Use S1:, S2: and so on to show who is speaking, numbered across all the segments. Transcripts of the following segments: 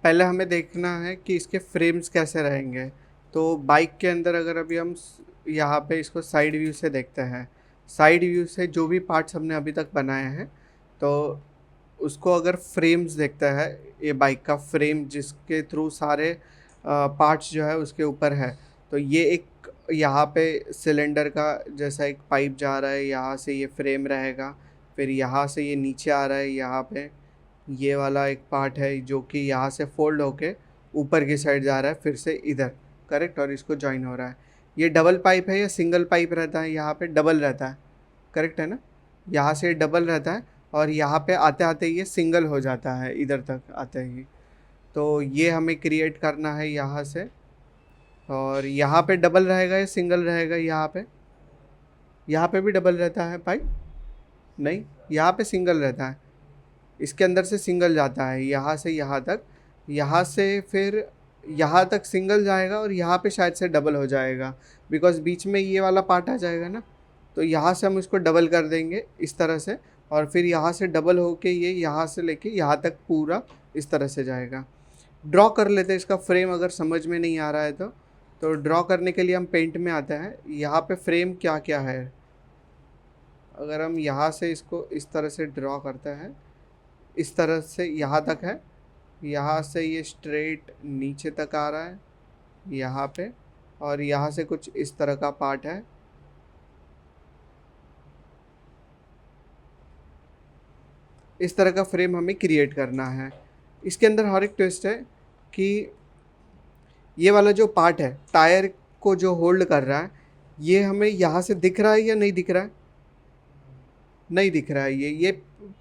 S1: पहले हमें देखना है कि इसके फ्रेम्स कैसे रहेंगे। तो बाइक के अंदर अगर अभी हम यहाँ पे इसको साइड व्यू से देखते हैं, साइड व्यू से जो भी पार्ट्स हमने अभी तक बनाए हैं, तो उसको अगर फ्रेम्स देखता है, ये बाइक का फ्रेम जिसके थ्रू सारे पार्ट्स जो है उसके ऊपर है, तो ये एक यहाँ पे सिलेंडर का जैसा एक पाइप जा रहा है, यहाँ से ये फ्रेम रहेगा, फिर यहाँ से ये नीचे आ रहा है, यहाँ पे ये वाला एक पार्ट है जो कि यहाँ से फोल्ड होके ऊपर की साइड जा रहा है, फिर से इधर, करेक्ट, और इसको जॉइन हो रहा है। ये डबल पाइप है या सिंगल पाइप रहता है? यहाँ पे डबल रहता है, करेक्ट है ना? यहाँ से डबल रहता है और यहाँ पे आते आते ये सिंगल हो जाता है इधर तक आते ही। तो ये हमें क्रिएट करना है यहाँ से। और यहाँ पे डबल रहेगा या सिंगल रहेगा? यहाँ पे भी डबल रहता है पाइप? नहीं, यहाँ पे सिंगल रहता है। इसके अंदर से सिंगल जाता है यहाँ से यहाँ तक, यहाँ से फिर यहाँ तक सिंगल जाएगा और यहाँ पे शायद से डबल हो जाएगा, बिकॉज बीच में ये वाला पार्ट आ जाएगा ना। तो यहाँ से हम इसको डबल कर देंगे इस तरह से, और फिर यहाँ से डबल होके ये यहाँ से लेके यहाँ तक पूरा इस तरह से जाएगा। ड्रॉ कर लेते हैं इसका फ्रेम, अगर समझ में नहीं आ रहा है तो ड्रॉ करने के लिए हम पेंट में आते हैं। यहाँ पे फ्रेम क्या क्या है, अगर हम यहाँ से इसको इस तरह से ड्रॉ करते हैं, इस तरह से यहाँ तक है, यहाँ से ये स्ट्रेट नीचे तक आ रहा है यहाँ पे, और यहाँ से कुछ इस तरह का पार्ट है। इस तरह का फ्रेम हमें क्रिएट करना है। इसके अंदर हर एक ट्विस्ट है कि ये वाला जो पार्ट है टायर को जो होल्ड कर रहा है, ये हमें यहाँ से दिख रहा है या नहीं दिख रहा है? नहीं दिख रहा है। ये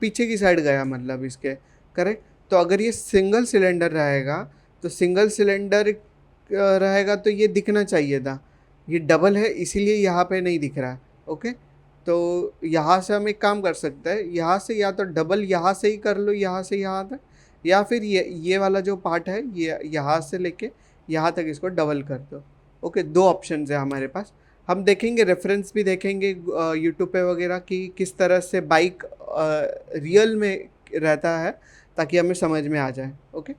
S1: पीछे की साइड गया मतलब इसके, करेक्ट। तो अगर ये सिंगल सिलेंडर रहेगा तो सिंगल सिलेंडर रहेगा तो ये दिखना चाहिए था। ये डबल है इसीलिए यहाँ पे नहीं दिख रहा है। ओके, तो यहाँ से हम एक काम कर सकते हैं, यहाँ से या तो डबल यहाँ से ही कर लो, यहाँ से यहाँ तक, या फिर ये वाला जो पार्ट है ये यहाँ से लेके यहाँ तक इसको डबल कर दो। ओके, दो ऑप्शन है हमारे पास। हम देखेंगे, रेफरेंस भी देखेंगे यूट्यूब पे वगैरह कि किस तरह से बाइक रियल में रहता है, ताकि हमें समझ में आ जाए। ओके,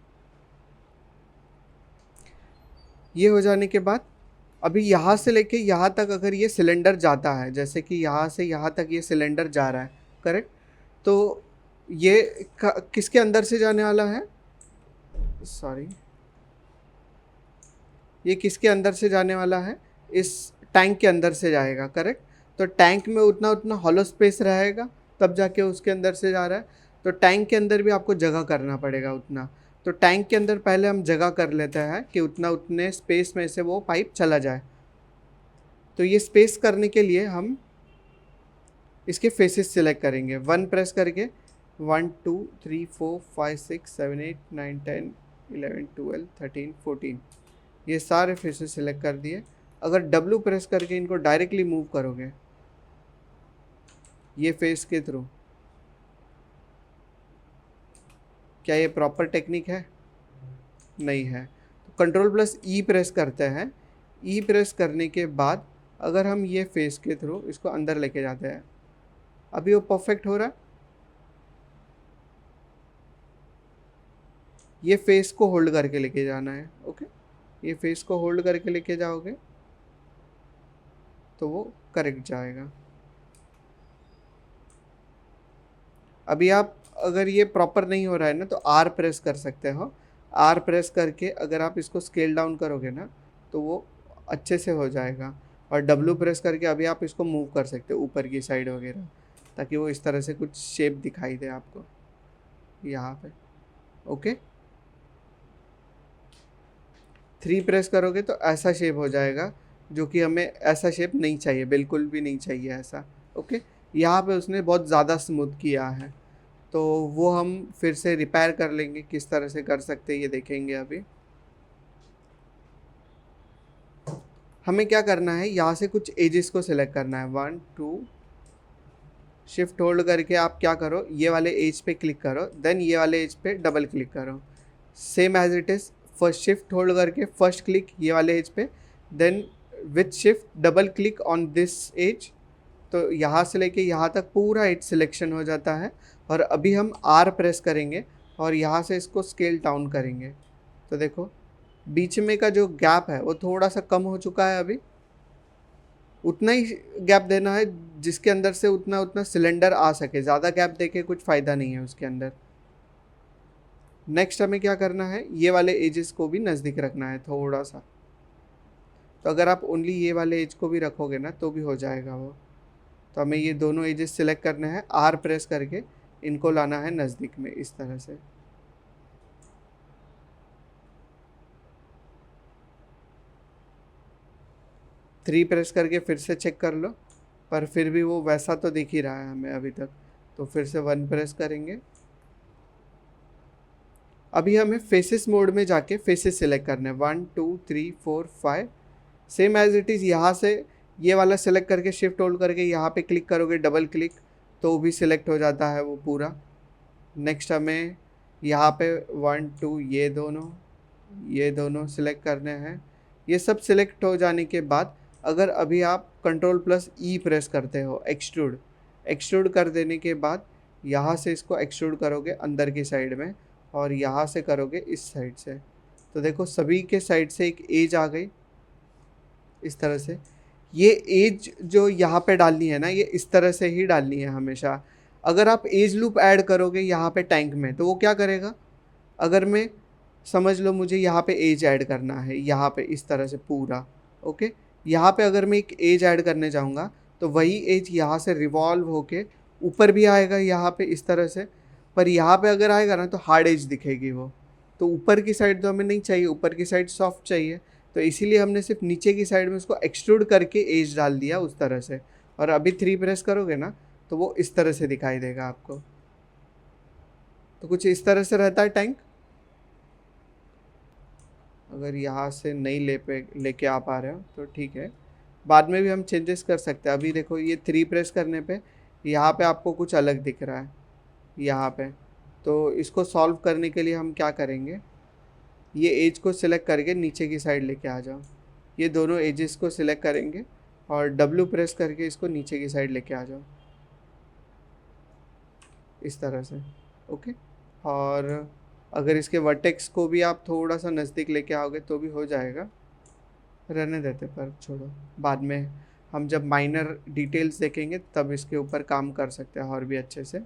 S1: ये हो जाने के बाद अभी यहाँ से लेके यहाँ तक अगर ये सिलेंडर जाता है, जैसे कि यहाँ से यहाँ तक ये सिलेंडर जा रहा है, करेक्ट, तो ये किसके अंदर से जाने वाला है? सॉरी, ये किसके अंदर से जाने वाला है? इस टैंक के अंदर से जाएगा, करेक्ट। तो टैंक में उतना उतना हॉलो स्पेस रहेगा, तब जाके उसके अंदर से जा रहा है। तो टैंक के अंदर भी आपको जगह करना पड़ेगा उतना। तो टैंक के अंदर पहले हम जगह कर लेते हैं कि उतने स्पेस में से वो पाइप चला जाए। तो ये स्पेस करने के लिए हम इसके फेसेस सिलेक्ट करेंगे, 1 प्रेस करके 1 2 3 4 5 6 7 8 9 10 11 12 13 14 ये सारे फेसेस सिलेक्ट कर दिए। अगर W प्रेस करके इनको डायरेक्टली मूव करोगे ये फेस के थ्रू, क्या ये प्रॉपर टेक्निक है? नहीं है। तो Ctrl+E प्रेस करते हैं। E प्रेस करने के बाद अगर हम ये फेस के थ्रू इसको अंदर लेके जाते हैं, अभी वो परफेक्ट हो रहा है। ये फेस को होल्ड करके लेके जाना है। ओके, ये फेस को होल्ड करके लेके जाओगे तो वो करेक्ट जाएगा। अभी आप अगर ये प्रॉपर नहीं हो रहा है ना, तो R प्रेस कर सकते हो। R प्रेस करके अगर आप इसको स्केल डाउन करोगे ना तो वो अच्छे से हो जाएगा। और W प्रेस करके अभी आप इसको मूव कर सकते हो ऊपर की साइड वगैरह, ताकि वो इस तरह से कुछ शेप दिखाई दे आपको यहाँ पे। ओके, 3 प्रेस करोगे तो ऐसा शेप हो जाएगा, जो कि हमें ऐसा शेप नहीं चाहिए, बिल्कुल भी नहीं चाहिए ऐसा। ओके, यहाँ पे उसने बहुत ज़्यादा स्मूथ किया है, तो वो हम फिर से रिपेयर कर लेंगे। किस तरह से कर सकते हैं ये देखेंगे। अभी हमें क्या करना है, यहाँ से कुछ एजेस को सिलेक्ट करना है। 1 2 शिफ्ट होल्ड करके आप क्या करो, ये वाले एज पे क्लिक करो, देन ये वाले एज पे डबल क्लिक करो, same as it is. First shift hold करके फर्स्ट क्लिक ये वाले एज पे, then with shift double click on this edge. तो यहाँ से लेके यहाँ तक पूरा एज सिलेक्शन हो जाता है। और अभी हम R प्रेस करेंगे और यहाँ से इसको स्केल डाउन करेंगे। तो देखो बीच में का जो गैप है वो थोड़ा सा कम हो चुका है। अभी उतना ही गैप देना है जिसके अंदर से उतना उतना सिलेंडर आ सके, ज़्यादा गैप देके कुछ फ़ायदा नहीं है उसके अंदर। नेक्स्ट हमें क्या करना है, ये वाले एजेस को भी नज़दीक रखना है थोड़ा सा। तो अगर आप ओनली ये वाले एज को भी रखोगे ना तो भी हो जाएगा वो। तो हमें ये दोनों एजेस सिलेक्ट करने हैं, आर प्रेस करके इनको लाना है नज़दीक में इस तरह से। थ्री प्रेस करके फिर से चेक कर लो, पर फिर भी वो वैसा तो दिख ही रहा है हमें अभी तक। तो फिर से वन प्रेस करेंगे। अभी हमें फेसेस मोड में जाके फेसेस सिलेक्ट करने हैं, 1 2 3 4 5। सेम एज इट इज़ यहाँ से ये वाला सेलेक्ट करके शिफ्ट होल्ड करके यहाँ पे क्लिक करोगे, डबल क्लिक, तो भी सिलेक्ट हो जाता है वो पूरा। नेक्स्ट हमें यहाँ पे 1 2 ये दोनों सिलेक्ट करने हैं। ये सब सिलेक्ट हो जाने के बाद अगर अभी आप कंट्रोल प्लस ई प्रेस करते हो, एक्सट्रूड कर देने के बाद यहाँ से इसको एक्सट्रूड करोगे अंदर की साइड में, और यहाँ से करोगे इस साइड से। तो देखो सभी के साइड से एक एज आ गई इस तरह से। ये एज जो यहाँ पे डालनी है ना, ये इस तरह से ही डालनी है हमेशा। अगर आप एज लूप ऐड करोगे यहाँ पे टैंक में तो वो क्या करेगा, अगर मैं समझ लो मुझे यहाँ पे एज ऐड करना है, यहाँ पे इस तरह से पूरा, ओके, यहाँ पे अगर मैं एक एज ऐड करने जाऊँगा तो वही एज यहाँ से रिवॉल्व होके ऊपर भी आएगा यहाँ पे इस तरह से। पर यहाँ पे अगर आएगा ना तो हार्ड एज दिखेगी वो। तो ऊपर की साइड तो हमें नहीं चाहिए, ऊपर की साइड सॉफ्ट चाहिए। तो इसीलिए हमने सिर्फ नीचे की साइड में उसको एक्सट्रूड करके एज डाल दिया उस तरह से। और अभी थ्री प्रेस करोगे ना तो वो इस तरह से दिखाई देगा आपको। तो कुछ इस तरह से रहता है टैंक। अगर यहाँ से नहीं लेके आ पा रहे हो तो ठीक है, बाद में भी हम चेंजेस कर सकते हैं। अभी देखो ये थ्री प्रेस करने पे यहाँ पे आपको कुछ अलग दिख रहा है यहाँ पे। तो इसको सॉल्व करने के लिए हम क्या करेंगे, ये एज को सिलेक्ट करके नीचे की साइड लेके आ जाओ। ये दोनों एजेस को सिलेक्ट करेंगे और डब्ल्यू प्रेस करके इसको नीचे की साइड लेके आ जाओ इस तरह से, ओके। और अगर इसके वर्टेक्स को भी आप थोड़ा सा नज़दीक लेके आओगे तो भी हो जाएगा, रहने देते पर छोड़ो, बाद में हम जब माइनर डिटेल्स देखेंगे तब इसके ऊपर काम कर सकते हैं और भी अच्छे से।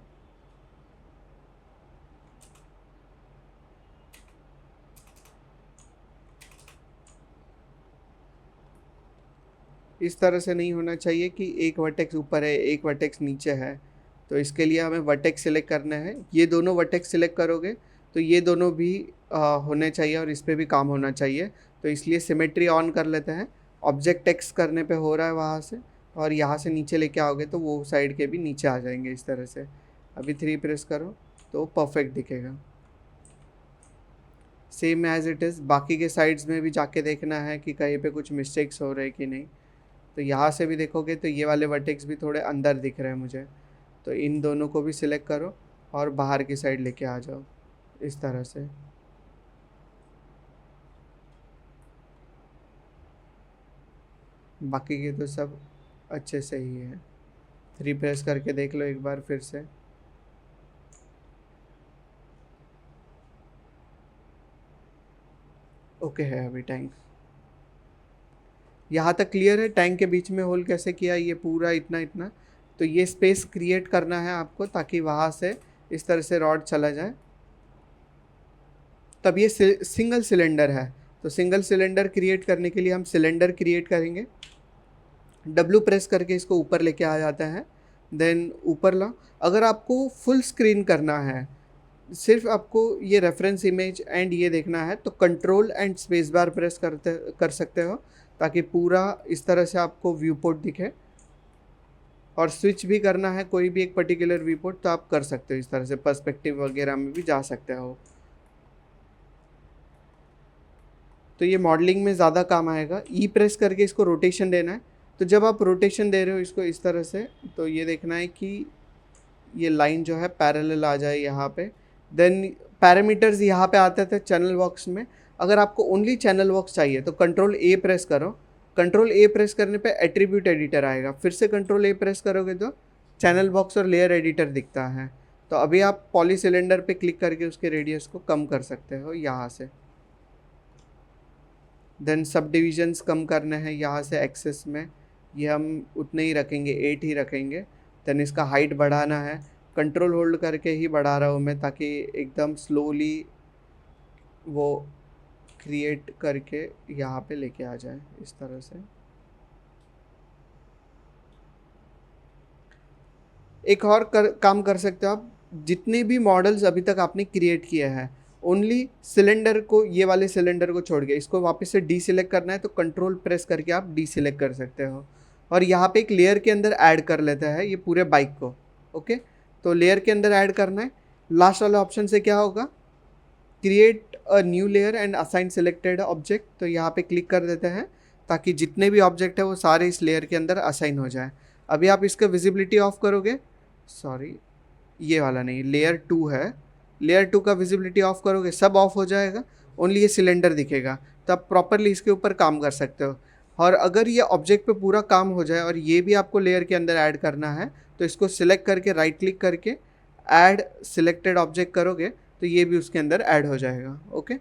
S1: इस तरह से नहीं होना चाहिए कि एक वर्टेक्स ऊपर है एक वर्टेक्स नीचे है। तो इसके लिए हमें वर्टेक्स सिलेक्ट करना है। ये दोनों वर्टेक्स सिलेक्ट करोगे तो ये दोनों भी होने चाहिए और इस पर भी काम होना चाहिए। तो इसलिए सिमेट्री ऑन कर लेते हैं। ऑब्जेक्ट एक्स करने पे हो रहा है वहाँ से, और यहाँ से नीचे लेके आओगे तो वो साइड के भी नीचे आ जाएंगे इस तरह से। अभी थ्री प्रेस करो तो परफेक्ट दिखेगा, सेम एज इट इज़। बाकी के साइड्स में भी जाके देखना है कि कहीं पे कुछ मिस्टेक्स हो रहे हैं कि नहीं। तो यहाँ से भी देखोगे तो ये वाले वर्टेक्स भी थोड़े अंदर दिख रहे हैं मुझे। तो इन दोनों को भी सिलेक्ट करो और बाहर की साइड लेके आ जाओ इस तरह से। बाकी के तो सब अच्छे से ही है। थ्री प्रेस करके देख लो एक बार फिर से। ओके है अभी टैंक यहाँ तक क्लियर है। टैंक के बीच में होल कैसे किया, ये पूरा इतना इतना, तो ये स्पेस क्रिएट करना है आपको ताकि वहाँ से इस तरह से रॉड चला जाए। तब ये सिंगल सिलेंडर है, तो सिंगल सिलेंडर क्रिएट करने के लिए हम सिलेंडर क्रिएट करेंगे। डब्ल्यू प्रेस करके इसको ऊपर लेके आ जाता है, देन ऊपर ला। अगर आपको फुल स्क्रीन करना है, सिर्फ आपको ये रेफरेंस इमेज एंड ये देखना है, तो control and space bar press कर सकते हो ताकि पूरा इस तरह से आपको व्यू पोर्ट दिखे। और स्विच भी करना है कोई भी एक पर्टिकुलर व्यू पोर्ट तो आप कर सकते हो इस तरह से, पर्सपेक्टिव वगैरह में भी जा सकते हो। तो ये मॉडलिंग में ज़्यादा काम आएगा। ई प्रेस करके इसको रोटेशन देना है। तो जब आप रोटेशन दे रहे हो इसको इस तरह से, तो ये देखना है कि ये लाइन जो है पैरेलल आ जाए यहाँ पे। देन पैरामीटर्स यहाँ पे आते थे चैनल बॉक्स में। अगर आपको ओनली चैनल बॉक्स चाहिए तो कंट्रोल ए प्रेस करो। कंट्रोल ए प्रेस करने पे एट्रीब्यूट एडिटर आएगा, फिर से कंट्रोल ए प्रेस करोगे तो चैनल बॉक्स और लेयर एडिटर दिखता है। तो अभी आप पॉली सिलेंडर पे क्लिक करके उसके रेडियस को कम कर सकते हो यहाँ से। देन सब डिविजन्स कम करने हैं यहाँ से एक्सेस में, ये हम उतने ही रखेंगे, 8 ही रखेंगे। देन इसका हाइट बढ़ाना है, कंट्रोल होल्ड करके ही बढ़ा रहा हूँ मैं ताकि एकदम स्लोली वो क्रिएट करके यहाँ पे लेके आ जाए इस तरह से। एक और काम कर सकते हो आप, जितने भी मॉडल्स अभी तक आपने क्रिएट किए हैं ओनली सिलेंडर को, ये वाले सिलेंडर को छोड़ के इसको वापस से डी सिलेक्ट करना है तो कंट्रोल प्रेस करके आप डी सिलेक्ट कर सकते हो। और यहाँ पे एक लेयर के अंदर ऐड कर लेता है ये पूरे बाइक को। ओके, तो लेयर के अंदर ऐड करना है। लास्ट वाले ऑप्शन से क्या होगा, create a new layer and assign selected object, तो यहाँ पे क्लिक कर देते हैं ताकि जितने भी ऑब्जेक्ट है वो सारे इस लेयर के अंदर असाइन हो जाए। अभी आप इसका विजिबिलिटी ऑफ करोगे, सॉरी ये वाला नहीं, लेयर 2 है, लेयर 2 का विजिबिलिटी ऑफ करोगे सब ऑफ हो जाएगा, ओनली ये सिलेंडर दिखेगा, तो आप प्रॉपरली इसके ऊपर काम कर सकते हो। और अगर ये ऑब्जेक्ट पे पूरा काम हो जाए और ये भी आपको लेयर के अंदर ऐड करना है तो इसको सिलेक्ट करके राइट क्लिक करके ऐड सिलेक्टेड ऑब्जेक्ट करोगे तो ये भी उसके अंदर ऐड हो जाएगा। ओके,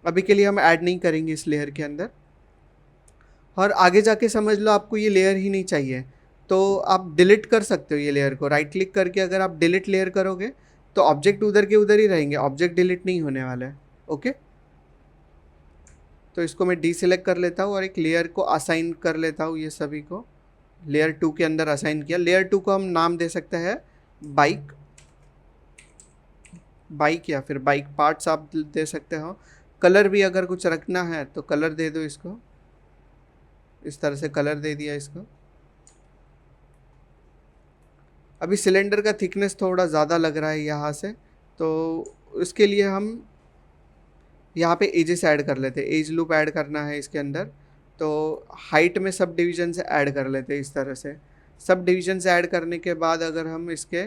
S1: अभी के लिए हम ऐड नहीं करेंगे इस लेयर के अंदर। और आगे जाके समझ लो आपको ये लेयर ही नहीं चाहिए तो आप डिलीट कर सकते हो ये लेयर को, राइट क्लिक करके अगर आप डिलीट लेयर करोगे तो ऑब्जेक्ट उधर के उधर ही रहेंगे, ऑब्जेक्ट डिलीट नहीं होने वाला है। ओके, तो इसको मैं डीसेलेक्ट कर लेता हूँ और एक लेयर को असाइन कर लेता हूँ, ये सभी को लेयर 2 के अंदर असाइन किया। लेयर 2 को हम नाम दे सकते हैं बाइक, बाइक या फिर बाइक पार्ट्स आप दे सकते हो। कलर भी अगर कुछ रखना है तो कलर दे दो इसको, इस तरह से कलर दे दिया इसको। अभी सिलेंडर का थिकनेस थोड़ा ज़्यादा लग रहा है यहाँ से, तो इसके लिए हम यहाँ पे एजेस ऐड कर लेते हैं, एज लूप ऐड करना है इसके अंदर। तो हाइट में सब डिवीजन से ऐड कर लेते हैं इस तरह से। सब डिवीजन से ऐड करने के बाद अगर हम इसके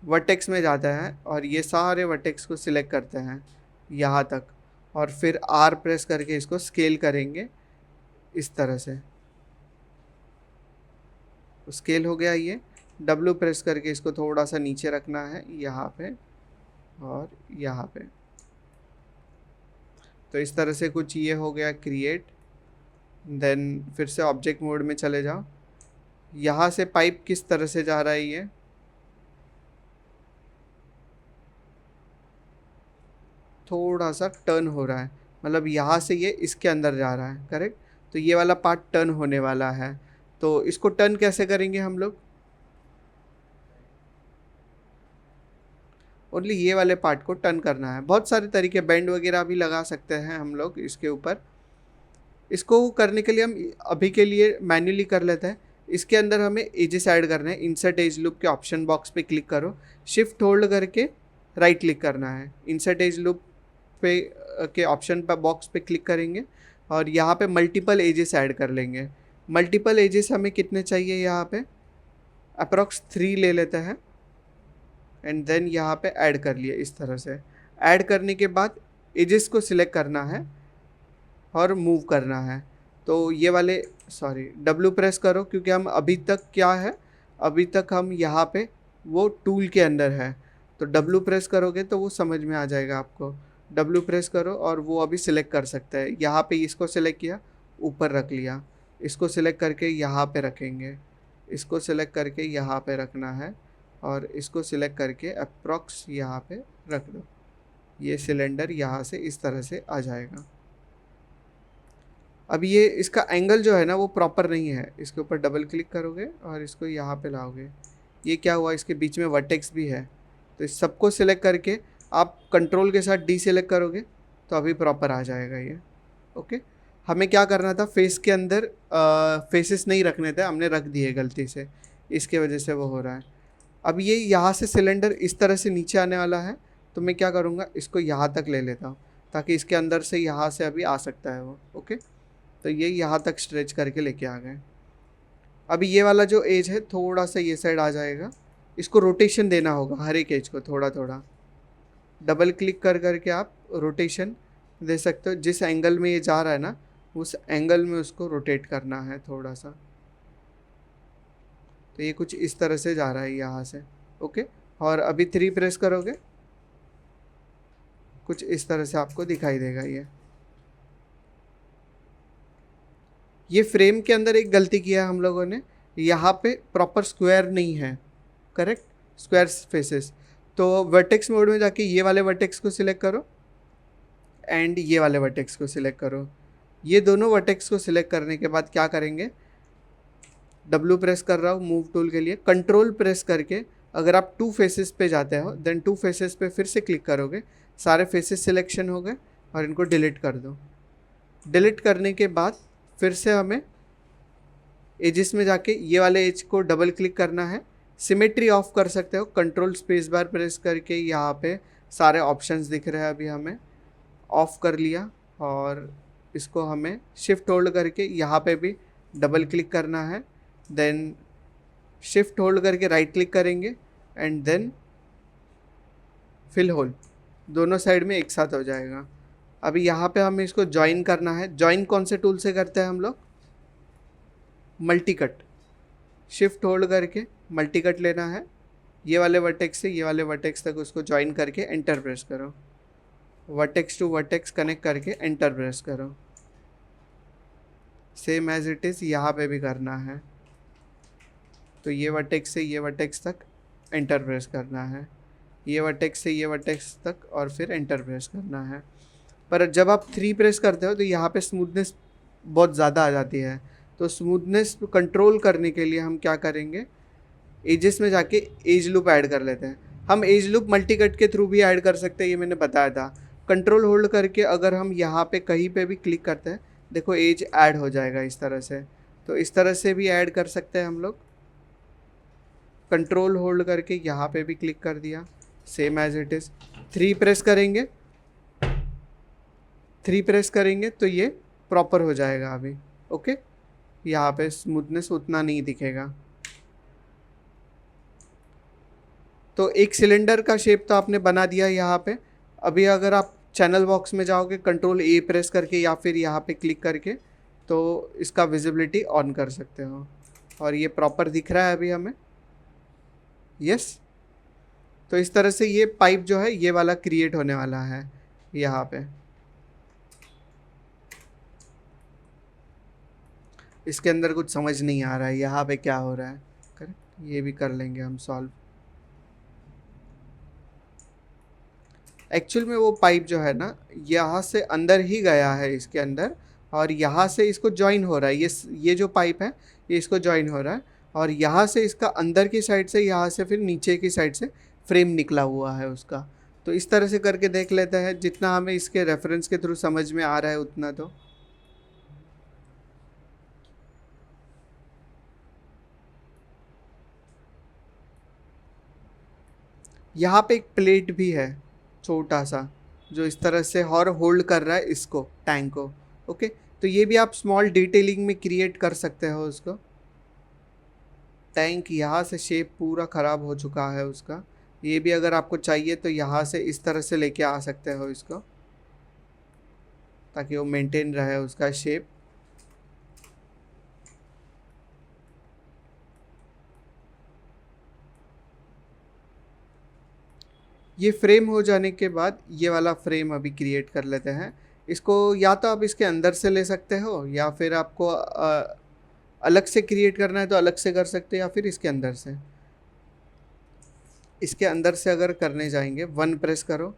S1: वर्टेक्स में जाते हैं और ये सारे वर्टेक्स को सिलेक्ट करते हैं यहाँ तक और फिर आर प्रेस करके इसको स्केल करेंगे इस तरह से, स्केल हो गया ये। डब्ल्यू प्रेस करके इसको थोड़ा सा नीचे रखना है यहाँ पे और यहाँ पे, तो इस तरह से कुछ ये हो गया क्रिएट। देन फिर से ऑब्जेक्ट मोड में चले जाओ, यहाँ से पाइप किस तरह से जा रहा है, ये थोड़ा सा टर्न हो रहा है, मतलब यहाँ से ये इसके अंदर जा रहा है, करेक्ट। तो ये वाला पार्ट टर्न होने वाला है, तो इसको टर्न कैसे करेंगे हम लोग, ओनली ये वाले पार्ट को टर्न करना है। बहुत सारे तरीके, बैंड वगैरह भी लगा सकते हैं हम लोग इसके ऊपर। इसको करने के लिए हम अभी के लिए मैन्युअली कर लेते हैं। इसके अंदर हमें एजेस ऐड करना है। इंसर्ट एज लूप के ऑप्शन बॉक्स पे क्लिक करो, शिफ्ट होल्ड करके राइट क्लिक करना है। इंसर्ट एज लूप पे के ऑप्शन पर बॉक्स पे क्लिक करेंगे और यहाँ पे मल्टीपल एजेस ऐड कर लेंगे। मल्टीपल एजेस हमें कितने चाहिए, यहाँ पे अप्रॉक्स 3 ले लेते हैं एंड देन यहाँ पे ऐड कर लिए इस तरह से। ऐड करने के बाद एजेस को सिलेक्ट करना है और मूव करना है। तो ये वाले, सॉरी डब्ल्यू प्रेस करो क्योंकि हम अभी तक क्या है, अभी तक हम यहाँ पे वो टूल के अंदर है, तो डब्ल्यू प्रेस करोगे तो वो समझ में आ जाएगा आपको। डब्ल्यू प्रेस करो और वो अभी सिलेक्ट कर सकता है। यहाँ पे इसको सिलेक्ट किया, ऊपर रख लिया, इसको सिलेक्ट करके यहाँ पे रखेंगे, इसको सिलेक्ट करके यहाँ पे रखना है और इसको सिलेक्ट करके अप्रॉक्स यहाँ पे रख दो। ये सिलेंडर यहाँ से इस तरह से आ जाएगा। अब ये इसका एंगल जो है ना वो प्रॉपर नहीं है, इसके ऊपर डबल क्लिक करोगे और इसको यहाँ पे लाओगे, ये क्या हुआ, इसके बीच में वर्टेक्स भी है, तो इस सबको सिलेक्ट करके आप कंट्रोल के साथ डी सिलेक्ट करोगे तो अभी प्रॉपर आ जाएगा ये। ओके, हमें क्या करना था, फेस के अंदर फेसेस नहीं रखने थे, हमने रख दिए गलती से, इसके वजह से वो हो रहा है। अब ये यहाँ से सिलेंडर इस तरह से नीचे आने वाला है, तो मैं क्या करूँगा, इसको यहाँ तक ले लेता हूँ ताकि इसके अंदर से यहाँ से अभी आ सकता है वो। ओके, तो ये यहाँ तक स्ट्रेच करके लेके आ गए। अभी ये वाला जो एज है थोड़ा सा ये साइड आ जाएगा, इसको रोटेशन देना होगा हर एक एज को थोड़ा थोड़ा। डबल क्लिक कर करके आप रोटेशन दे सकते हो, जिस एंगल में ये जा रहा है ना उस एंगल में उसको रोटेट करना है थोड़ा सा। तो ये कुछ इस तरह से जा रहा है यहाँ से। ओके, और अभी 3 प्रेस करोगे कुछ इस तरह से आपको दिखाई देगा ये। ये फ्रेम के अंदर एक गलती किया है हम लोगों ने, यहाँ पे प्रॉपर स्क्वायर नहीं है, करेक्ट, स्क्वायर फेसेस। तो वर्टेक्स मोड में जाके ये वाले वर्टेक्स को सिलेक्ट करो एंड ये वाले वर्टेक्स को सिलेक्ट करो। ये दोनों वर्टेक्स को सिलेक्ट करने के बाद क्या करेंगे, W प्रेस कर रहा हूँ मूव टूल के लिए, कंट्रोल प्रेस करके अगर आप टू फेसेस पे जाते हो देन टू फेसेस पे फिर से क्लिक करोगे, सारे फेसेस सिलेक्शन हो गए और इनको डिलीट कर दो। डिलीट करने के बाद फिर से हमें एजेस में जाके ये वाले एज को डबल क्लिक करना है। सिमेट्री ऑफ कर सकते हो, कंट्रोल स्पेस बार प्रेस करके, यहाँ पे सारे ऑप्शंस दिख रहे हैं, अभी हमें ऑफ कर लिया और इसको हमें शिफ्ट होल्ड करके यहाँ पे भी डबल क्लिक करना है, देन शिफ्ट होल्ड करके राइट क्लिक करेंगे एंड देन फिल होल, दोनों साइड में एक साथ हो जाएगा। अभी यहाँ पे हमें इसको ज्वाइन करना है। ज्वाइन कौन से टूल से करते हैं हम लोग, मल्टी कट, शिफ्ट होल्ड करके मल्टी कट लेना है, ये वाले वर्टेक्स से ये वाले वर्टेक्स तक उसको ज्वाइन करके एंटर प्रेस करो, वर्टेक्स टू वर्टेक्स कनेक्ट करके एंटर प्रेस करो। सेम एज इट इज़ यहाँ पे भी करना है, तो ये वर्टेक्स से ये वर्टेक्स तक एंटर प्रेस करना है, ये वर्टेक्स से ये वर्टेक्स तक और फिर एंटर प्रेस करना है। पर जब आप 3 प्रेस करते हो तो यहाँ पे स्मूथनेस बहुत ज़्यादा आ जाती है, तो स्मूथनेस कंट्रोल करने के लिए हम क्या करेंगे, एजेस में जाके एज लूप ऐड कर लेते हैं। हम एज लूप मल्टी कट के थ्रू भी ऐड कर सकते हैं, ये मैंने बताया था। कंट्रोल होल्ड करके अगर हम यहाँ पे कहीं पे भी क्लिक करते हैं, देखो एज ऐड हो जाएगा इस तरह से, तो इस तरह से भी ऐड कर सकते हैं हम लोग। कंट्रोल होल्ड करके यहाँ पे भी क्लिक कर दिया, same as it is. 3 press करेंगे, 3 प्रेस करेंगे तो ये प्रॉपर हो जाएगा अभी, ओके। यहाँ पे स्मूथनेस उतना नहीं दिखेगा। तो एक सिलेंडर का शेप तो आपने बना दिया यहाँ पे। अभी अगर आप चैनल बॉक्स में जाओगे, कंट्रोल A प्रेस करके या फिर यहाँ पे क्लिक करके, तो इसका विजिबिलिटी ऑन कर सकते हो और ये प्रॉपर दिख रहा है अभी हमें, यस। तो इस तरह से ये पाइप जो है ये वाला क्रिएट होने वाला है यहाँ पे। इसके अंदर कुछ समझ नहीं आ रहा है यहाँ पे क्या हो रहा है, करेक्ट, ये भी कर लेंगे हम सॉल्व। एक्चुअल में वो पाइप जो है ना, यहाँ से अंदर ही गया है इसके अंदर और यहाँ से इसको जॉइन हो रहा है, ये जो पाइप है ये इसको जॉइन हो रहा है और यहाँ से इसका अंदर की साइड से, यहाँ से फिर नीचे की साइड से फ्रेम निकला हुआ है उसका। तो इस तरह से करके देख लेते हैं, जितना हमें इसके रेफरेंस के थ्रू समझ में आ रहा है उतना। तो यहाँ पे एक प्लेट भी है छोटा सा, जो इस तरह से और होल्ड कर रहा है इसको, टैंक को, ओके। तो ये भी आप स्मॉल डिटेलिंग में क्रिएट कर सकते हो उसको। टैंक यहाँ से शेप पूरा ख़राब हो चुका है उसका, ये भी अगर आपको चाहिए तो यहाँ से इस तरह से लेके आ सकते हो इसको, ताकि वो मेंटेन रहे उसका शेप। ये फ्रेम हो जाने के बाद ये वाला फ्रेम अभी क्रिएट कर लेते हैं। इसको या तो आप इसके अंदर से ले सकते हो या फिर आपको अलग से क्रिएट करना है तो अलग से कर सकते हो, या फिर इसके अंदर से। इसके अंदर से अगर करने जाएंगे 1 प्रेस करो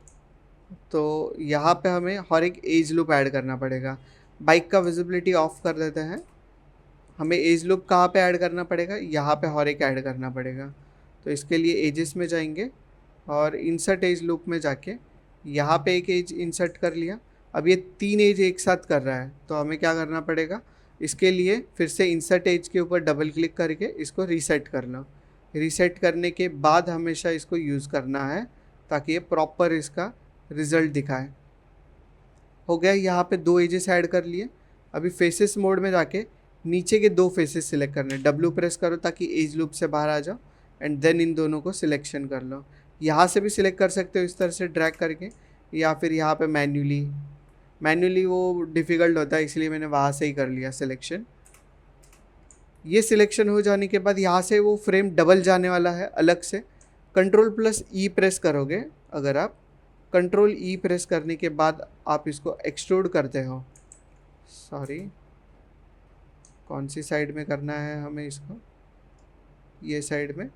S1: तो यहाँ पे हमें हर एक एज लूप ऐड करना पड़ेगा। बाइक का विजिबिलिटी ऑफ कर देते हैं। हमें एज लूप कहाँ पे ऐड करना पड़ेगा, यहाँ पे हर एक ऐड करना पड़ेगा। तो इसके लिए एजेस में जाएंगे और इंसर्ट एज लूप में जाके यहाँ पे एक एज इंसर्ट कर लिया। अब ये 3 एज एक साथ कर रहा है, तो हमें क्या करना पड़ेगा, इसके लिए फिर से इंसर्ट एज के ऊपर डबल क्लिक करके इसको रीसेट कर लो। रीसेट करने के बाद हमेशा इसको यूज़ करना है ताकि ये प्रॉपर इसका रिज़ल्ट दिखाए। हो गया, यहाँ पे 2 एजेस ऐड कर लिए। अभी फेसेस मोड में जाके नीचे के 2 फेसेस सिलेक्ट करने, W प्रेस करो ताकि एज लूप से बाहर आ जाओ एंड देन इन दोनों को सिलेक्शन कर लो। यहाँ से भी सिलेक्ट कर सकते हो इस तरह से ड्रैग करके, या फिर यहाँ पे मैन्युअली वो डिफ़िकल्ट होता है, इसलिए मैंने वहाँ से ही कर लिया सिलेक्शन। ये सिलेक्शन हो जाने के बाद यहाँ से वो फ्रेम डबल जाने वाला है अलग से। कंट्रोल+E प्रेस करोगे, अगर आप कंट्रोल E प्रेस करने के बाद आप इसको एक्सट्रूड करते हो, सॉरी कौन सी साइड में करना है हमें इसको, ये साइड में।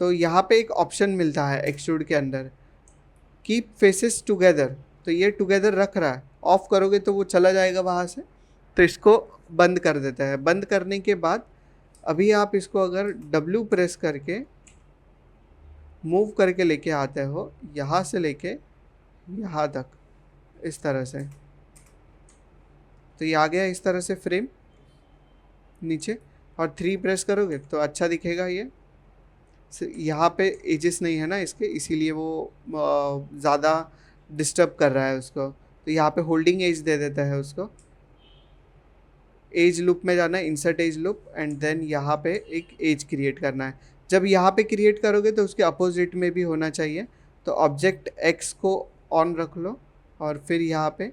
S1: तो यहाँ पे एक ऑप्शन मिलता है एक्सट्रूड के अंदर, कीप फेसेस टुगेदर, तो ये टुगेदर रख रहा है, ऑफ करोगे तो वो चला जाएगा वहाँ से, तो इसको बंद कर देता है। बंद करने के बाद अभी आप इसको अगर W प्रेस करके मूव करके लेके आते हो, यहाँ से लेके यहाँ तक इस तरह से, तो ये आ गया इस तरह से फ्रेम नीचे। और 3 प्रेस करोगे तो अच्छा दिखेगा ये। यहाँ पे एजेस नहीं है ना इसके, इसीलिए वो ज़्यादा डिस्टर्ब कर रहा है उसको, तो यहाँ पे होल्डिंग एज दे देता है उसको। एज लूप में जाना है, insert edge loop, and then यहाँ पे एक एज क्रिएट करना है। जब यहाँ पे क्रिएट करोगे तो उसके अपोजिट में भी होना चाहिए, तो ऑब्जेक्ट एक्स को ऑन रख लो और फिर यहाँ पे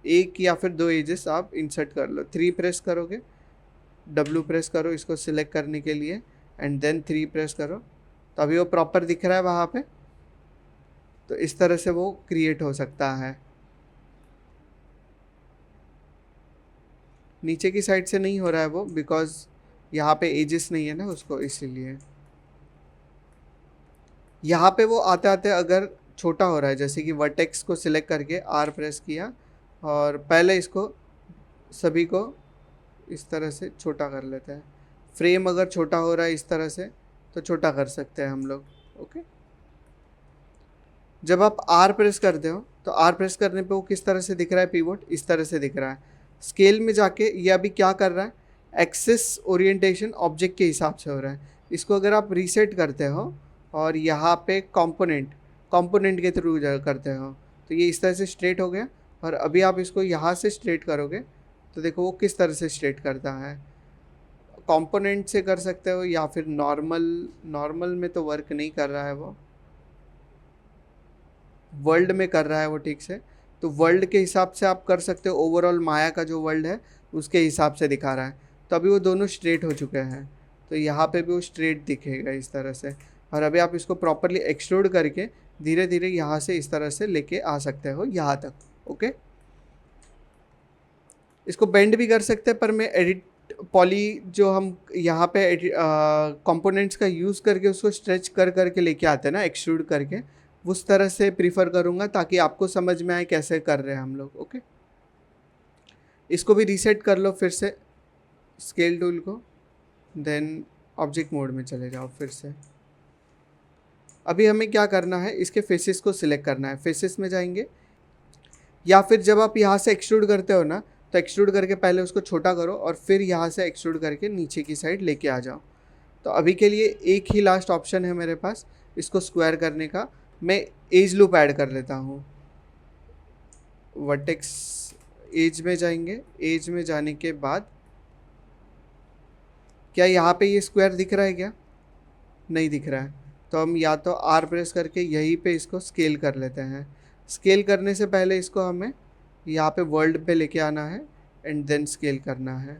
S1: एक या फिर 2 एजेस आप इंसर्ट कर लो। 3 प्रेस करोगे, W प्रेस करो इसको सिलेक्ट करने के लिए, एंड देन 3 प्रेस करो, तो अभी वो प्रॉपर दिख रहा है वहाँ पे। तो इस तरह से वो क्रिएट हो सकता है। नीचे की साइड से नहीं हो रहा है वो, बिकॉज यहाँ पे एजेस नहीं है ना उसको, इसीलिए। यहाँ पे वो आते आते अगर छोटा हो रहा है, जैसे कि वर्टेक्स को सिलेक्ट करके R प्रेस किया और पहले इसको सभी को इस तरह से छोटा कर लेते हैं। फ्रेम अगर छोटा हो रहा है इस तरह से तो छोटा कर सकते हैं हम लोग, ओके। जब आप R प्रेस करते हो तो R प्रेस करने पे वो किस तरह से दिख रहा है पीवोट, इस तरह से दिख रहा है। स्केल में जाके ये अभी क्या कर रहा है, एक्सिस ओरिएंटेशन ऑब्जेक्ट के हिसाब से हो रहा है। इसको अगर आप रीसेट करते हो और यहाँ पे कंपोनेंट के थ्रू करते हो तो ये इस तरह से स्ट्रेट हो गया। और अभी आप इसको यहाँ से स्ट्रेट करोगे तो देखो वो किस तरह से स्ट्रेट करता है। कंपोनेंट से कर सकते हो या फिर नॉर्मल में तो वर्क नहीं कर रहा है वो, वर्ल्ड में कर रहा है वो ठीक से। तो वर्ल्ड के हिसाब से आप कर सकते हो, ओवरऑल माया का जो वर्ल्ड है उसके हिसाब से दिखा रहा है। तो अभी वो दोनों स्ट्रेट हो चुके हैं, तो यहाँ पे भी वो स्ट्रेट दिखेगा इस तरह से। और अभी आप इसको प्रॉपरली एक्सट्रूड करके धीरे धीरे यहाँ से इस तरह से लेके आ सकते हो यहाँ तक, ओके। इसको बेंड भी कर सकते हैं, पर मैं एडिट पॉली जो हम यहाँ पे कंपोनेंट्स का यूज़ करके उसको स्ट्रेच कर करके लेके आते हैं ना एक्सट्रूड करके, उस तरह से प्रीफर करूँगा ताकि आपको समझ में आए कैसे कर रहे हैं हम लोग, ओके। इसको भी रीसेट कर लो फिर से स्केल टूल को, देन ऑब्जेक्ट मोड में चले जाओ फिर से। अभी हमें क्या करना है, इसके फेसेस को सिलेक्ट करना है। फेसेस में जाएंगे, या फिर जब आप यहाँ से एक्सट्रूड करते हो ना तो एक्सट्रूड करके पहले उसको छोटा करो और फिर यहाँ से एक्सट्रूड करके नीचे की साइड लेके आ जाओ। तो अभी के लिए एक ही लास्ट ऑप्शन है मेरे पास इसको स्क्वायर करने का। मैं एज लूप ऐड कर लेता हूँ। वर्टेक्स एज में जाएंगे, एज में जाने के बाद क्या यहाँ पे ये स्क्वायर दिख रहा है, क्या नहीं दिख रहा है, तो हम या तो R प्रेस करके यहीं पे इसको स्केल कर लेते हैं। स्केल करने से पहले इसको हमें यहाँ पे वर्ल्ड पे लेके आना है एंड देन स्केल करना है।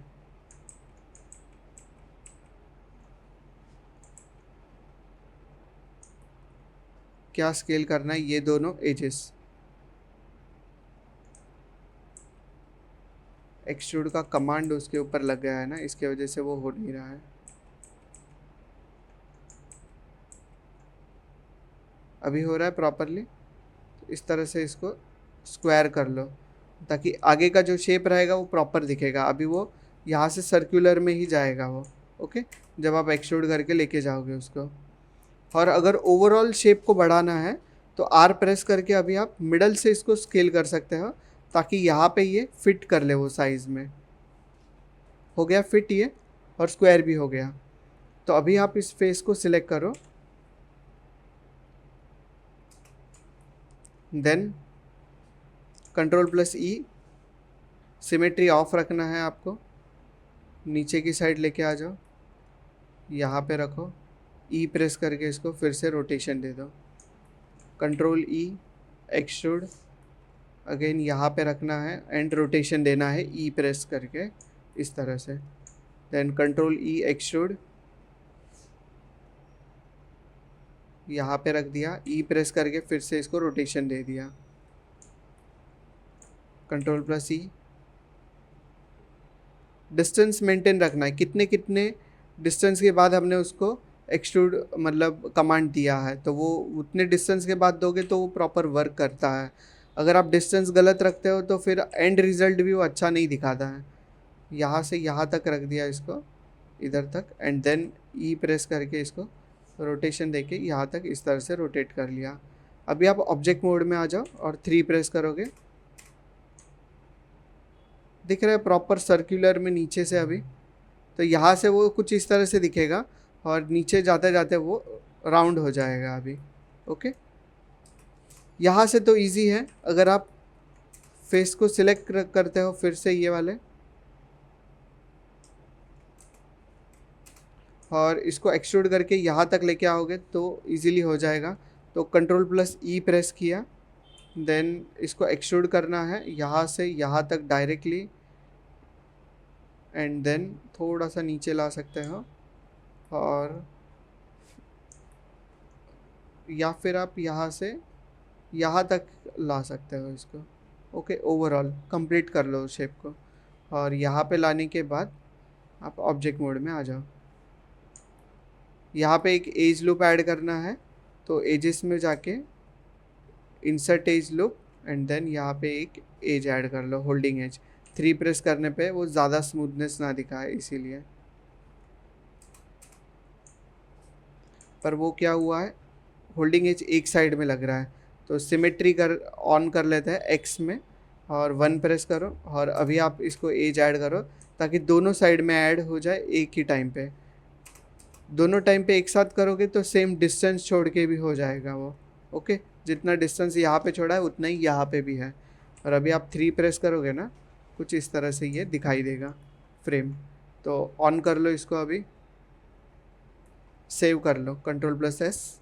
S1: क्या स्केल करना है, ये दोनों एजेस। एक्सट्रूड का कमांड उसके ऊपर लग गया है ना, इसके वजह से वो हो नहीं रहा है। अभी हो रहा है प्रॉपरली। तो इस तरह से इसको स्क्वायर कर लो ताकि आगे का जो शेप रहेगा वो प्रॉपर दिखेगा। अभी वो यहाँ से सर्कुलर में ही जाएगा वो, ओके, जब आप एक्सट्रूड करके लेके जाओगे उसको। और अगर ओवरऑल शेप को बढ़ाना है तो R प्रेस करके अभी आप मिडल से इसको स्केल कर सकते हो ताकि यहाँ पे ये फिट कर ले वो साइज़ में। हो गया फिट ये, और स्क्वायर भी हो गया। तो अभी आप इस फेस को सिलेक्ट करो, देन Ctrl+E, सिमेट्री ऑफ रखना है आपको। नीचे की साइड लेके आ जाओ, यहाँ पे रखो, E प्रेस करके इसको फिर से रोटेशन दे दो। Ctrl+E, एक्सट्रूड, अगेन यहाँ पे रखना है एंड रोटेशन देना है E प्रेस करके इस तरह से। देन Ctrl+E, एक्सट्रूड, यहाँ पे रख दिया, E प्रेस करके फिर से इसको रोटेशन दे दिया। Ctrl+E, डिस्टेंस मेंटेन रखना है, कितने कितने डिस्टेंस के बाद हमने उसको एक्सट्रूड मतलब कमांड दिया है, तो वो उतने डिस्टेंस के बाद दोगे तो वो प्रॉपर वर्क करता है। अगर आप डिस्टेंस गलत रखते हो तो फिर एंड रिजल्ट भी वो अच्छा नहीं दिखाता है। यहाँ से यहाँ तक रख दिया इसको, इधर तक, एंड देन ई प्रेस करके इसको रोटेशन देके यहाँ तक इस तरह से रोटेट कर लिया। अभी आप ऑब्जेक्ट मोड में आ जाओ और 3 प्रेस करोगे, दिख रहा है प्रॉपर सर्कुलर में नीचे से। अभी तो यहाँ से वो कुछ इस तरह से दिखेगा और नीचे जाते जाते वो राउंड हो जाएगा अभी। ओके, यहाँ से तो इजी है। अगर आप फेस को सिलेक्ट करते हो फिर से ये वाले, और इसको एक्सट्रूड करके यहाँ तक लेके आओगे तो इजीली हो जाएगा। तो कंट्रोल प्लस ई प्रेस किया, देन इसको एक्सट्रूड करना है यहाँ से यहाँ तक डायरेक्टली, एंड देन थोड़ा सा नीचे ला सकते हो, और या फिर आप यहाँ से यहाँ तक ला सकते हो इसको। ओके, ओवरऑल कंप्लीट कर लो शेप को, और यहाँ पे लाने के बाद आप ऑब्जेक्ट मोड में आ जाओ। यहाँ पे एक एज लूप ऐड करना है, तो एजेस में जाके insert edge loop, and then यहाँ पे एक एज ऐड कर लो, होल्डिंग एज। 3 प्रेस करने पे वो ज़्यादा स्मूथनेस ना दिखाए इसीलिए। पर वो क्या हुआ है, होल्डिंग एज एक साइड में लग रहा है, तो सिमेट्री ऑन कर लेते हैं एक्स में, और 1 प्रेस करो, और अभी आप इसको एज ऐड करो ताकि दोनों साइड में ऐड हो जाए एक ही टाइम पे। दोनों टाइम पे एक साथ करोगे तो सेम डिस्टेंस छोड़ के भी हो जाएगा वो। ओके, जितना डिस्टेंस यहाँ पे छोड़ा है उतना ही यहाँ पे भी है। और अभी आप 3 प्रेस करोगे ना, कुछ इस तरह से ये दिखाई देगा फ्रेम। तो ऑन कर लो इसको, अभी सेव कर लो, कंट्रोल प्लस एस।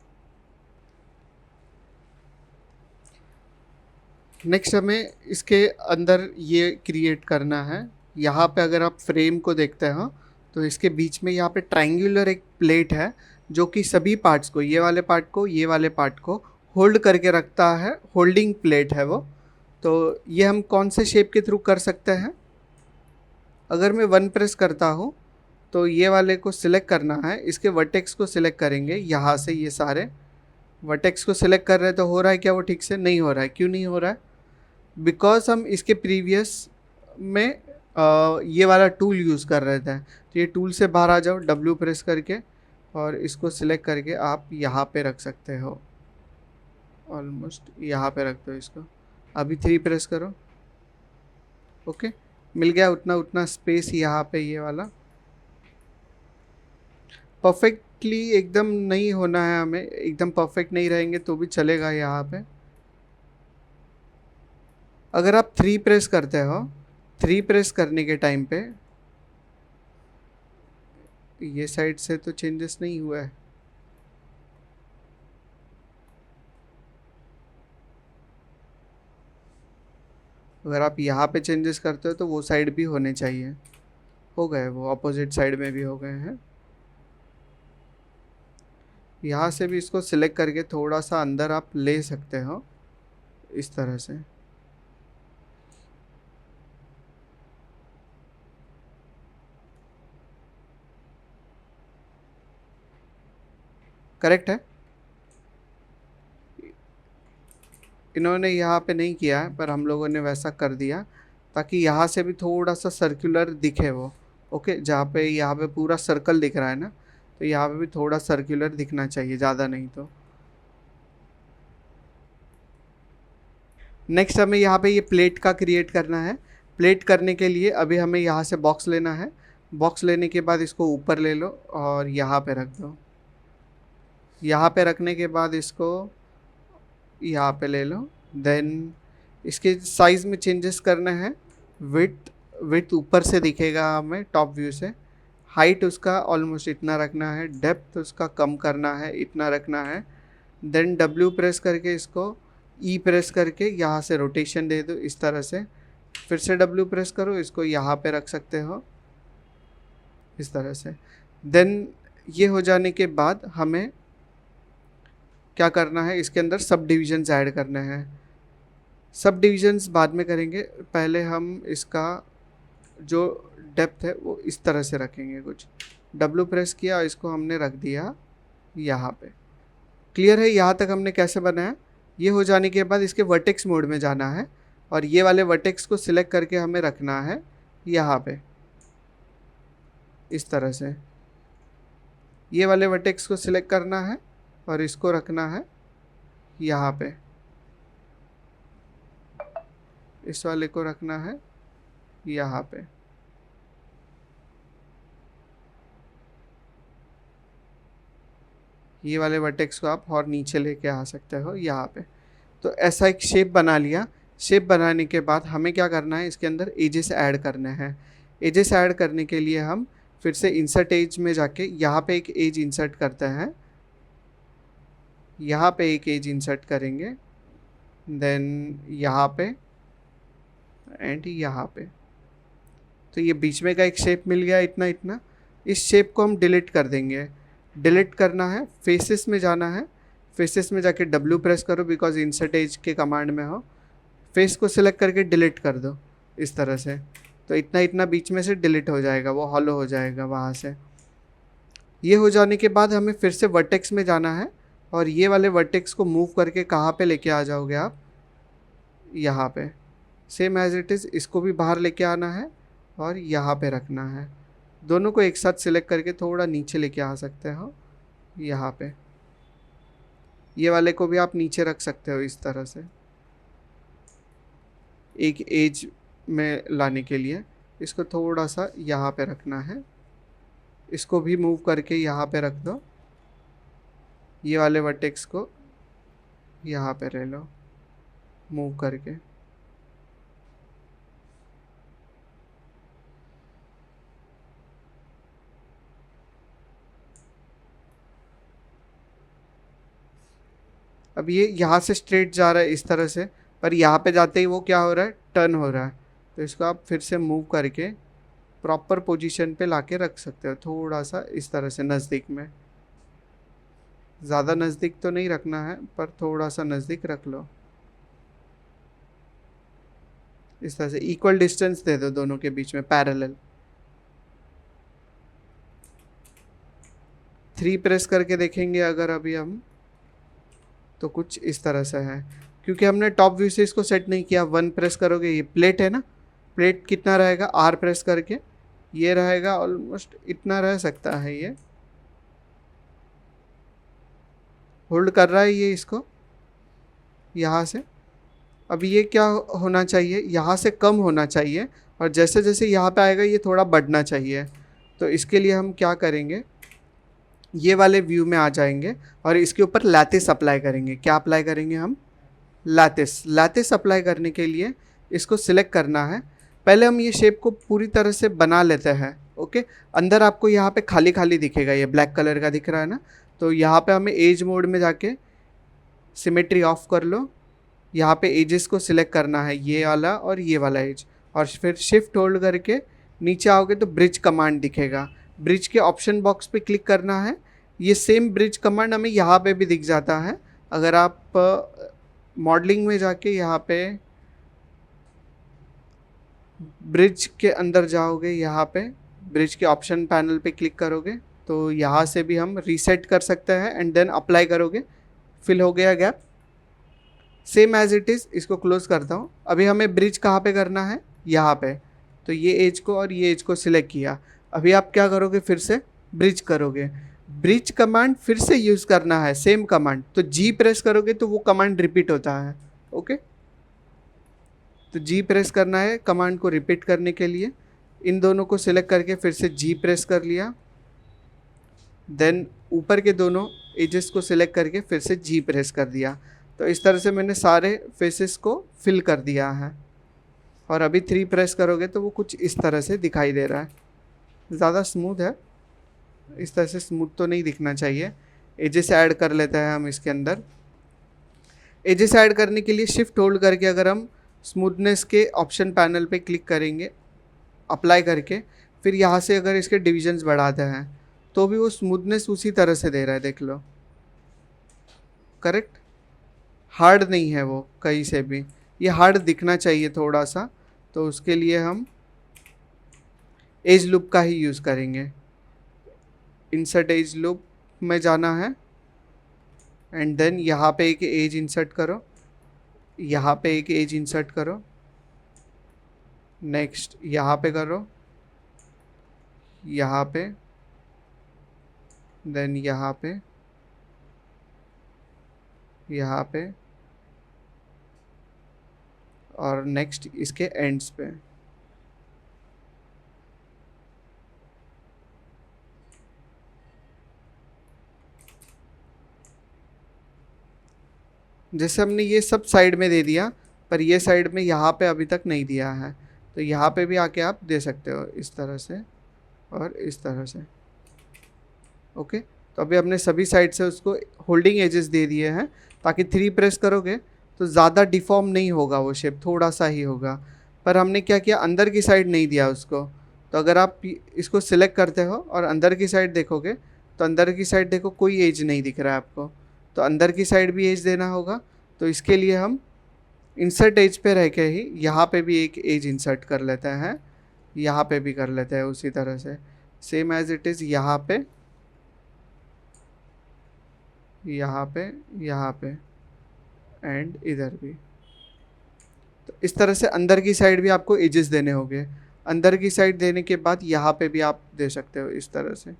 S1: नेक्स्ट हमें इसके अंदर ये क्रिएट करना है। यहाँ पे अगर आप फ्रेम को देखते हो तो इसके बीच में यहाँ पे ट्रायंगुलर एक प्लेट है जो कि सभी पार्ट्स को, ये वाले पार्ट को, ये वाले पार्ट को होल्ड करके रखता है। होल्डिंग प्लेट है वो। तो ये हम कौन से शेप के थ्रू कर सकते हैं, अगर मैं 1 प्रेस करता हूँ तो ये वाले को सिलेक्ट करना है, इसके वर्टेक्स को सिलेक्ट करेंगे यहाँ से। ये सारे वर्टेक्स को सिलेक्ट कर रहे हैं, तो हो रहा है क्या वो ठीक से? नहीं हो रहा है। क्यों नहीं हो रहा है? बिकॉज हम इसके प्रीवियस में ये वाला टूल यूज़ कर रहे थे। तो ये टूल से बाहर आ जाओ, W प्रेस करके, और इसको सिलेक्ट करके आप यहाँ पे रख सकते हो, ऑलमोस्ट यहाँ पे रख दो इसको। अभी 3 प्रेस करो, ओके, मिल गया उतना उतना स्पेस यहाँ पे। ये वाला परफेक्टली एकदम नहीं होना है हमें, एकदम परफेक्ट नहीं रहेंगे तो भी चलेगा यहाँ पे। अगर आप 3 प्रेस करते हो, 3 प्रेस करने के टाइम पे ये साइड से तो चेंजेस नहीं हुआ है। अगर आप यहाँ पे चेंजेस करते हो तो वो साइड भी होने चाहिए। हो गए, वो अपोजिट साइड में भी हो गए हैं। यहाँ से भी इसको सिलेक्ट करके थोड़ा सा अंदर आप ले सकते हो इस तरह से। करेक्ट है। इन्होंने यहाँ पे नहीं किया है पर हम लोगों ने वैसा कर दिया ताकि यहाँ से भी थोड़ा सा सर्कुलर दिखे वो। ओके, जहाँ पे यहाँ पे पूरा सर्कल दिख रहा है ना, तो यहाँ पे भी थोड़ा सर्कुलर दिखना चाहिए, ज़्यादा नहीं। तो नेक्स्ट हमें यहाँ पे ये प्लेट का क्रिएट करना है। प्लेट करने के लिए अभी हमें यहाँ से बॉक्स लेना है। बॉक्स लेने के बाद इसको ऊपर ले लो और यहाँ पे रख दो। यहाँ पे रखने के बाद इसको यहाँ पे ले लो। देन इसके साइज़ में चेंजेस करने हैं। विड्थ ऊपर से दिखेगा हमें टॉप व्यू से। हाइट उसका ऑलमोस्ट इतना रखना है। डेप्थ उसका कम करना है, इतना रखना है। देन W प्रेस करके इसको E प्रेस करके यहाँ से रोटेशन दे दो इस तरह से। फिर से W प्रेस करो, इसको यहाँ पे रख सकते हो इस तरह से। देन ये हो जाने के बाद हमें क्या करना है, इसके अंदर सब डिविजन्स ऐड करने हैं। सब डिविजन्स बाद में करेंगे, पहले हम इसका जो डेप्थ है वो इस तरह से रखेंगे कुछ। W प्रेस किया और इसको हमने रख दिया यहाँ पे। क्लियर है यहाँ तक हमने कैसे बनाया। ये हो जाने के बाद इसके वर्टेक्स मोड में जाना है और ये वाले वर्टेक्स को सिलेक्ट करके हमें रखना है यहाँ पे इस तरह से। ये वाले वर्टेक्स को सिलेक्ट करना है और इसको रखना है यहाँ पे, इस वाले को रखना है यहाँ पे। ये वाले वर्टेक्स को आप और नीचे लेके आ सकते हो यहाँ पे। तो ऐसा एक शेप बना लिया। शेप बनाने के बाद हमें क्या करना है, इसके अंदर एजेस ऐड करने हैं। एजेस ऐड करने के लिए हम फिर से इंसर्ट एज में जाके यहाँ पे एक एज इंसर्ट करते हैं, यहाँ पे एक एज इंसर्ट करेंगे, देन यहाँ पे एंड यहाँ पे। तो ये बीच में का एक शेप मिल गया इतना इतना। इस शेप को हम डिलीट कर देंगे। डिलीट करना है, फेसेस में जाना है, फेसेस में जाके W प्रेस करो बिकॉज इंसर्ट एज के कमांड में हो। फेस को सिलेक्ट करके डिलीट कर दो इस तरह से। तो इतना इतना बीच में से डिलीट हो जाएगा, वो हॉलो हो जाएगा वहाँ से। ये हो जाने के बाद हमें फिर से वर्टेक्स में जाना है और ये वाले वर्टेक्स को मूव करके कहाँ पे लेके आ जाओगे आप, यहाँ पे। सेम एज इट इज़ इसको भी बाहर लेके आना है और यहाँ पे रखना है। दोनों को एक साथ सिलेक्ट करके थोड़ा नीचे लेके आ सकते हो यहाँ पे। ये वाले को भी आप नीचे रख सकते हो इस तरह से, एक एज में लाने के लिए। इसको थोड़ा सा यहाँ पे रखना है, इसको भी मूव करके यहाँ पे रख दो। ये वाले वर्टेक्स को यहाँ पे ले लो मूव करके। अब ये यहाँ से स्ट्रेट जा रहा है इस तरह से, पर यहाँ पे जाते ही वो क्या हो रहा है, टर्न हो रहा है। तो इसको आप फिर से मूव करके प्रॉपर पोजीशन पे लाके रख सकते हो, थोड़ा सा इस तरह से नज़दीक में। ज़्यादा नज़दीक तो नहीं रखना है पर थोड़ा सा नज़दीक रख लो इस तरह से। इक्वल डिस्टेंस दे दो दोनों के बीच में, पैरेलल। 3 प्रेस करके देखेंगे अगर अभी हम, तो कुछ इस तरह से है। क्योंकि हमने टॉप व्यू से इसको सेट नहीं किया। 1 प्रेस करोगे, ये प्लेट है ना, प्लेट कितना रहेगा, R प्रेस करके ये रहेगा, ऑलमोस्ट इतना रह सकता है। ये होल्ड कर रहा है ये इसको यहाँ से। अब ये क्या होना चाहिए, यहाँ से कम होना चाहिए और जैसे जैसे यहाँ पे आएगा ये थोड़ा बढ़ना चाहिए। तो इसके लिए हम क्या करेंगे, ये वाले व्यू में आ जाएंगे और इसके ऊपर लैटिस अप्लाई करेंगे। क्या अप्लाई करेंगे हम, लैटिस। लैटिस अप्लाई करने के लिए इसको सिलेक्ट करना है। पहले हम ये शेप को पूरी तरह से बना लेते हैं। ओके, अंदर आपको यहाँ पे खाली खाली दिखेगा, ये ब्लैक कलर का दिख रहा है ना। तो यहाँ पे हमें एज मोड में जाके सिमेट्री ऑफ कर लो। यहाँ पे एजेस को सिलेक्ट करना है, ये वाला और ये वाला एज, और फिर शिफ्ट होल्ड करके नीचे आओगे तो ब्रिज कमांड दिखेगा। ब्रिज के ऑप्शन बॉक्स पे क्लिक करना है। ये सेम ब्रिज कमांड हमें यहाँ पे भी दिख जाता है। अगर आप मॉडलिंग में जाके यहाँ पे ब्रिज के अंदर जाओगे, यहाँ पे ब्रिज के ऑप्शन पैनल पे क्लिक करोगे तो यहाँ से भी हम रीसेट कर सकते हैं एंड देन अप्लाई करोगे, फिल हो गया gap. Same as it is इसको क्लोज करता हूँ। अभी हमें ब्रिज कहाँ पे करना है, यहाँ पे। तो ये एज को और ये एज को सिलेक्ट किया। अभी आप क्या करोगे, फिर से ब्रिज करोगे। ब्रिज कमांड फिर से यूज़ करना है, सेम कमांड। तो G प्रेस करोगे तो वो कमांड रिपीट होता है। ओके, तो G प्रेस करना है कमांड को रिपीट करने के लिए। इन दोनों को सिलेक्ट करके फिर से G प्रेस कर लिया, देन ऊपर के दोनों एजेस को सिलेक्ट करके फिर से G प्रेस कर दिया। तो इस तरह से मैंने सारे फेसेस को फिल कर दिया है। और अभी 3 प्रेस करोगे तो वो कुछ इस तरह से दिखाई दे रहा है। ज़्यादा स्मूथ है, इस तरह से स्मूथ तो नहीं दिखना चाहिए। एजेस ऐड कर लेते हैं हम इसके अंदर। एजेस ऐड करने के लिए शिफ्ट होल्ड करके अगर हम स्मूथनेस के ऑप्शन पैनल पे क्लिक करेंगे अप्लाई करके, फिर यहाँ से अगर इसके डिविजन्स बढ़ाते हैं तो भी वो स्मूथनेस उसी तरह से दे रहा है, देख लो। करेक्ट, हार्ड नहीं है वो कहीं से भी। ये हार्ड दिखना चाहिए थोड़ा सा, तो उसके लिए हम एज लूप का ही यूज़ करेंगे। इंसर्ट एज लूप में जाना है एंड देन यहाँ पे एक एज इंसर्ट करो, यहाँ पे एक एज इंसर्ट करो, नेक्स्ट यहाँ पे करो, यहाँ पे, देन यहाँ पे, यहाँ पे, और नेक्स्ट इसके एंड्स पे। जैसे हमने ये सब साइड में दे दिया, पर ये साइड में यहाँ पे अभी तक नहीं दिया है, तो यहाँ पे भी आके आप दे सकते हो इस तरह से और इस तरह से। ओके, तो अभी हमने सभी साइड से उसको होल्डिंग एजेस दे दिए हैं, ताकि 3 प्रेस करोगे तो ज़्यादा डिफॉर्म नहीं होगा वो शेप, थोड़ा सा ही होगा। पर हमने क्या किया, अंदर की साइड नहीं दिया उसको। तो अगर आप इसको सिलेक्ट करते हो और अंदर की साइड देखोगे, तो अंदर की साइड देखो कोई एज नहीं दिख रहा है आपको, तो अंदर की साइड भी एज देना होगा। तो इसके लिए हम इंसर्ट एज पे रह के ही यहाँ पे भी एक एज इंसर्ट कर लेते हैं, यहाँ पे भी कर लेते हैं उसी तरह से, सेम एज इट इज़, यहाँ पे, यहाँ पे, यहाँ पे एंड इधर भी। तो इस तरह से अंदर की साइड भी आपको एजेस देने होंगे। अंदर की साइड देने के बाद यहाँ पे भी आप दे सकते हो इस तरह से।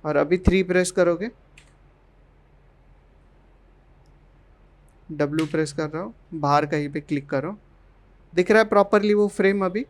S1: और अभी 3 प्रेस करोगे, W प्रेस कर रहा हूँ, बाहर कहीं पे क्लिक करो, दिख रहा है प्रॉपरली वो फ्रेम अभी।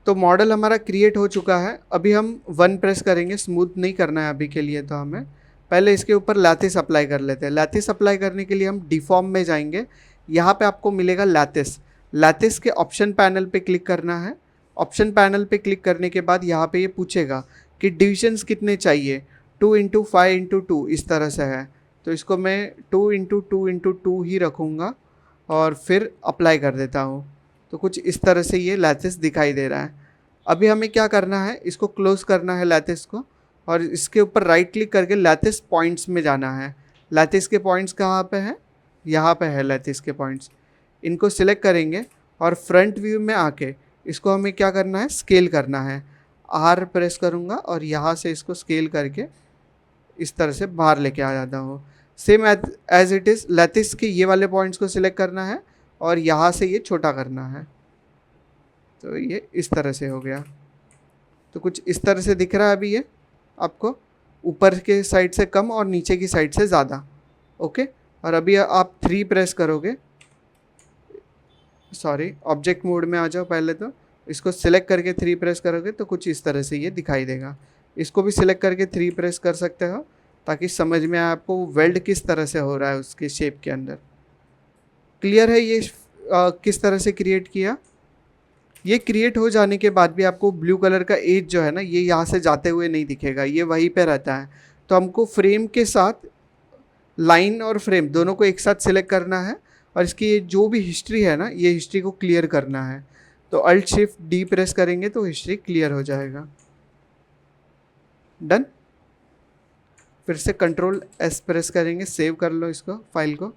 S1: तो मॉडल हमारा क्रिएट हो चुका है। अभी हम 1 प्रेस करेंगे, स्मूथ नहीं करना है अभी के लिए, तो हमें पहले इसके ऊपर लैटिस अप्लाई कर लेते हैं। लैटिस अप्लाई करने के लिए हम डिफॉर्म में जाएंगे, यहाँ पे आपको मिलेगा लैटिस। लैटिस के ऑप्शन पैनल पे क्लिक करना है। ऑप्शन पैनल पे क्लिक करने के बाद यहाँ पे ये पूछेगा कि डिविजन्स कितने चाहिए, 2 इंटू 5 इंटू 2 इस तरह से है। तो इसको मैं 2 इंटू 2 इंटू 2 ही रखूँगा और फिर अप्लाई कर देता हूँ। तो कुछ इस तरह से ये लैटिस दिखाई दे रहा है। अभी हमें क्या करना है, इसको क्लोज करना है लैटिस को, और इसके ऊपर राइट क्लिक करके लैटिस पॉइंट्स में जाना है। लैटिस के पॉइंट्स कहाँ पे हैं, यहाँ पे है लैटिस के पॉइंट्स। इनको सिलेक्ट करेंगे और फ्रंट व्यू में आके इसको हमें क्या करना है, स्केल करना है। R प्रेस करूँगा और यहाँ से इसको स्केल करके इस तरह से बाहर लेके आ जाता हूँ। Same as it is, lattice के ये वाले पॉइंट्स को सिलेक्ट करना है और यहाँ से ये छोटा करना है। तो ये इस तरह से हो गया। तो कुछ इस तरह से दिख रहा है अभी ये आपको, ऊपर के साइड से कम और नीचे की साइड से ज़्यादा। ओके, और अभी आप 3 प्रेस करोगे, सॉरी ऑब्जेक्ट मोड में आ जाओ पहले, तो इसको सिलेक्ट करके 3 प्रेस करोगे तो कुछ इस तरह से ये दिखाई देगा। इसको भी सिलेक्ट करके 3 प्रेस कर सकते हो, ताकि समझ में आए आपको वेल्ड किस तरह से हो रहा है उसके शेप के अंदर। क्लियर है ये किस तरह से क्रिएट किया। ये क्रिएट हो जाने के बाद भी आपको ब्लू कलर का एज जो है ना, ये यहाँ से जाते हुए नहीं दिखेगा, ये वहीं पे रहता है। तो हमको फ्रेम के साथ लाइन और फ्रेम दोनों को एक साथ सिलेक्ट करना है, और इसकी जो भी हिस्ट्री है ना, ये हिस्ट्री को क्लियर करना है। तो अल्ट शिफ्ट डी प्रेस करेंगे तो हिस्ट्री क्लियर हो जाएगा। डन। फिर से कंट्रोल एस प्रेस करेंगे, सेव कर लो इसको, फाइल को।